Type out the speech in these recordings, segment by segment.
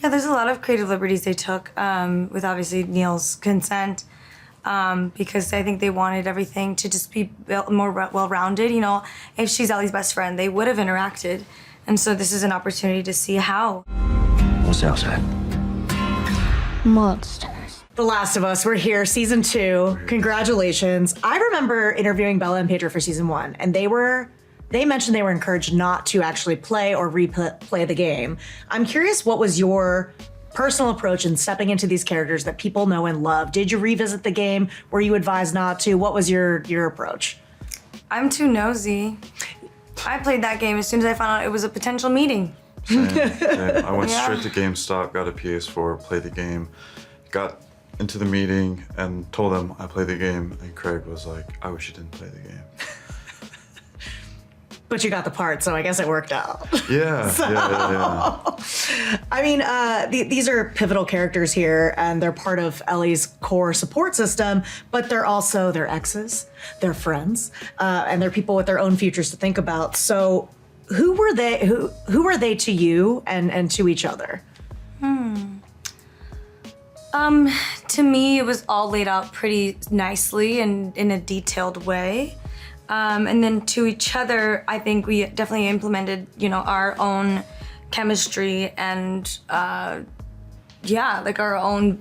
Yeah, there's a lot of creative liberties they took with obviously Neil's consent because I think they wanted everything to just be more well-rounded. You know, if she's Ellie's best friend, they would have interacted. And so this is an opportunity to see how. What's outside? Monsters. The Last of Us, we're here, season 2. Congratulations. I remember interviewing Bella and Pedro for season 1, and they mentioned they were encouraged not to actually play or replay the game. I'm curious, what was your personal approach in stepping into these characters that people know and love? Did you revisit the game? Were you advised not to? What was your approach? I'm too nosy. I played that game as soon as I found out it was a potential meeting. Same. I went straight to GameStop, got a PS4, played the game, got into the meeting and told them I played the game, and Craig was like, I wish you didn't play the game. But you got the part, so I guess it worked out. Yeah, yeah. I mean, these are pivotal characters here, and they're part of Ellie's core support system, but they're also their exes, their friends, and they're people with their own futures to think about. So who were they? Who were they to you and to each other? To me, it was all laid out pretty nicely and in a detailed way. And then to each other, I think we definitely implemented, you know, our own chemistry and, like our own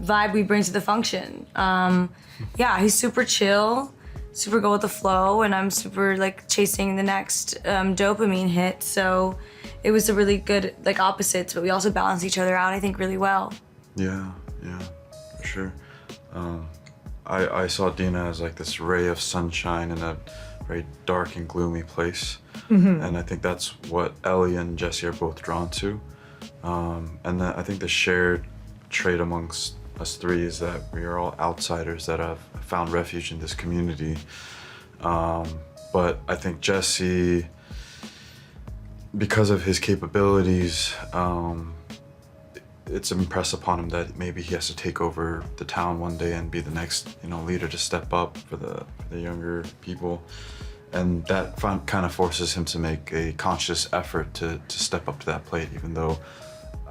vibe we bring to the function. He's super chill, super go with the flow, and I'm super like chasing the next dopamine hit. So it was a really good like opposites, but we also balance each other out, I think, really well. Yeah, for sure. I saw Dina as like this ray of sunshine in a very dark and gloomy place. And I think that's what Ellie and Jesse are both drawn to. And I think the shared trait amongst us three is that we are all outsiders that have found refuge in this community. But I think Jesse, because of his capabilities, it's impressed upon him that maybe he has to take over the town one day and be the next, leader to step up for the younger people. And that kind of forces him to make a conscious effort to step up to that plate, even though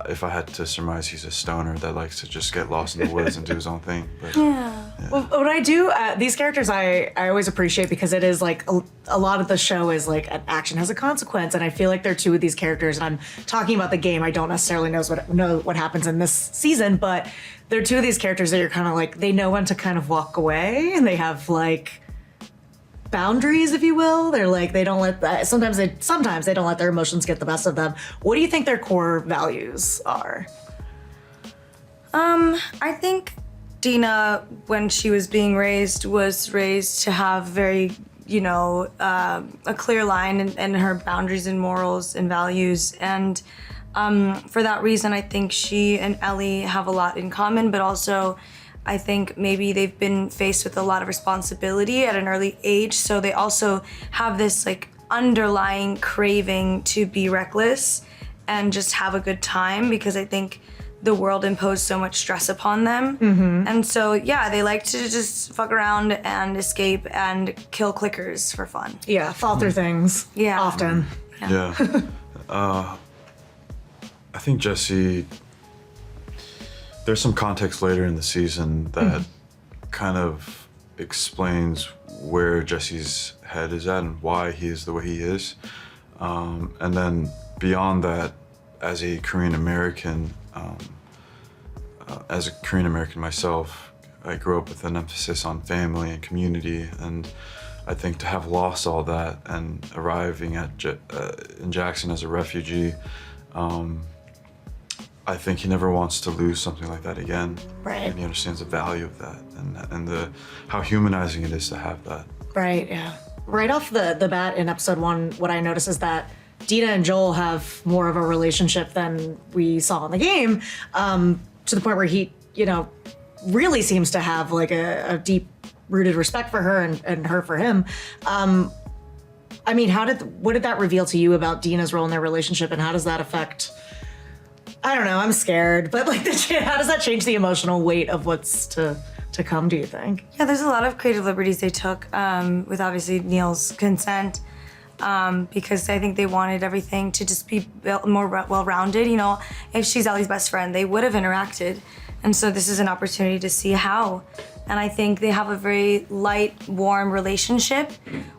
if I had to surmise, he's a stoner that likes to just get lost in the woods and do his own thing. But, yeah. Well, what I do, these characters I always appreciate because it is like a lot of the show is like an action has a consequence, and I feel like they're two of these characters, and I'm talking about the game. I don't necessarily know what happens in this season, but they're two of these characters that you're kind of like, they know when to kind of walk away, and they have like boundaries, if you will. They're like, they don't let that, sometimes they don't let their emotions get the best of them. What do you think their core values are? I think Dina, when she was being raised to have very, a clear line in her boundaries and morals and values. And for that reason, I think she and Ellie have a lot in common, but also I think maybe they've been faced with a lot of responsibility at an early age, so they also have this like underlying craving to be reckless and just have a good time, because I think the world imposed so much stress upon them. And so, they like to just fuck around and escape and kill clickers for fun. Yeah, fall through things. Yeah. Often. Yeah. I think Jesse, there's some context later in the season that kind of explains where Jesse's head is at and why he is the way he is. And then beyond that, as a Korean American myself, I grew up with an emphasis on family and community, and I think to have lost all that and arriving in Jackson as a refugee, I think he never wants to lose something like that again. Right. And he understands the value of that and how humanizing it is to have that. Right, yeah. Right off the bat in episode 1, what I noticed is that Dina and Joel have more of a relationship than we saw in the game, to the point where he, really seems to have like a deep-rooted respect for her and her for him. I mean, what did that reveal to you about Dina's role in their relationship, and how does that affect... I don't know, I'm scared, but like, how does that change the emotional weight of what's to come, do you think? Yeah, there's a lot of creative liberties they took with obviously Neil's consent because I think they wanted everything to just be more well-rounded. You know, if she's Ellie's best friend, they would have interacted. And so this is an opportunity to see how. And I think they have a very light, warm relationship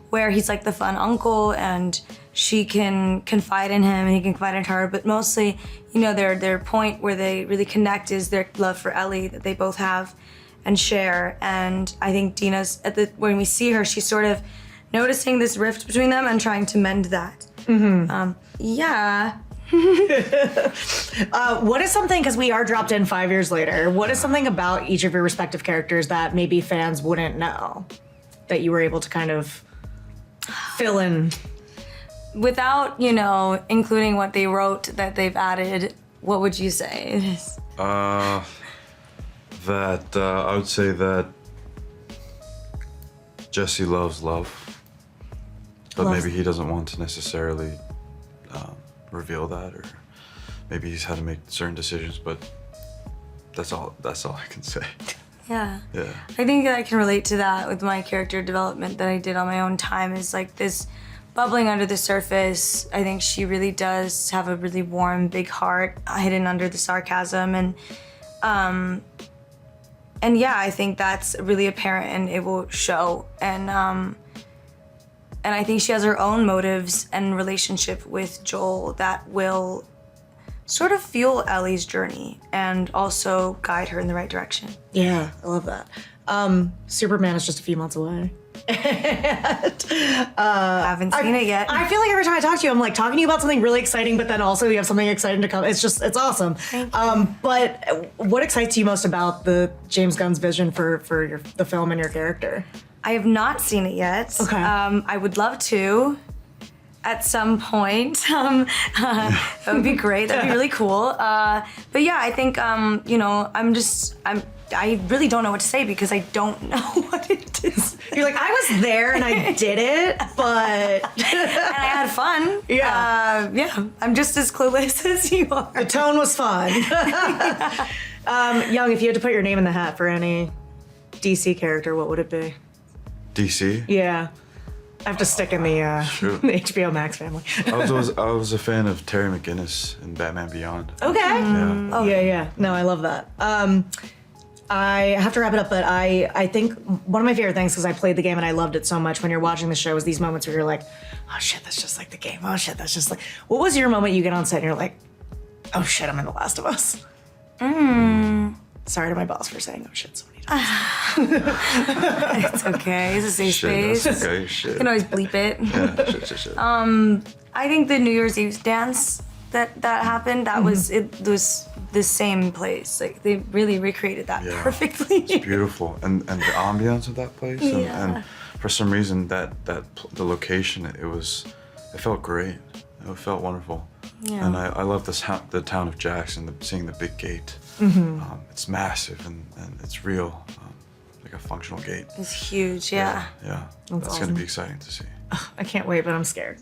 where he's like the fun uncle and she can confide in him and he can confide in her. But mostly, you know, their point where they really connect is their love for Ellie that they both have and share. And I think Dina's, when we see her, she's sort of noticing this rift between them and trying to mend that. Yeah. What is something, because we are dropped in 5 years later, what is something about each of your respective characters that maybe fans wouldn't know that you were able to kind of fill in? Without, you know, including what they wrote that they've added, what would you say it is? I would say that Jesse loves love, but maybe he doesn't want to necessarily reveal that, or maybe he's had to make certain decisions, but that's all I can say. Yeah. Yeah. I think that I can relate to that with my character development that I did on my own time, is like this bubbling under the surface. I think she really does have a really warm, big heart hidden under the sarcasm, and yeah, I think that's really apparent and it will show. And I think she has her own motives and relationship with Joel that will sort of fuel Ellie's journey and also guide her in the right direction. Yeah, I love that. Superman is just a few months away. Haven't seen it yet. I feel like every time I talk to you, I'm like talking to you about something really exciting, but then also you have something exciting to come. It's awesome. Thank you. But what excites you most about the James Gunn's vision for the film and your character? I have not seen it yet. Okay. I would love to at some point. That would be great. That'd be really cool. But yeah, I think, you know, I really don't know what to say because I don't know what it is. You're like, I was there and I did it, but... And I had fun. Yeah. Yeah, I'm just as clueless as you are. The tone was fun. Young, if you had to put your name in the hat for any DC character, what would it be? DC? Yeah. I have to stick in the the HBO Max family. I was a fan of Terry McGinnis in Batman Beyond. Okay. Yeah. Yeah. No, I love that. I have to wrap it up, but I think one of my favorite things, because I played the game and I loved it so much, when you're watching the show, is these moments where you're like, oh shit, that's just like the game. Oh shit, that's just like... What was your moment you get on set and you're like, oh shit, I'm in The Last of Us? Sorry to my boss for saying oh shit so many times. It's okay. It's a safe Shit, space. that's okay, shit. You can always bleep it. Yeah, shit. I think the New Year's Eve dance that happened, that was the same place. Like they really recreated that perfectly. It's beautiful, and the ambiance of that place, and for some reason the location, it felt great. It felt wonderful. Yeah. And I love the town of Jackson, seeing the big gate. It's massive and it's real, like a functional gate. It's huge, yeah. Yeah. That's awesome. going to be exciting to see. I can't wait, but I'm scared.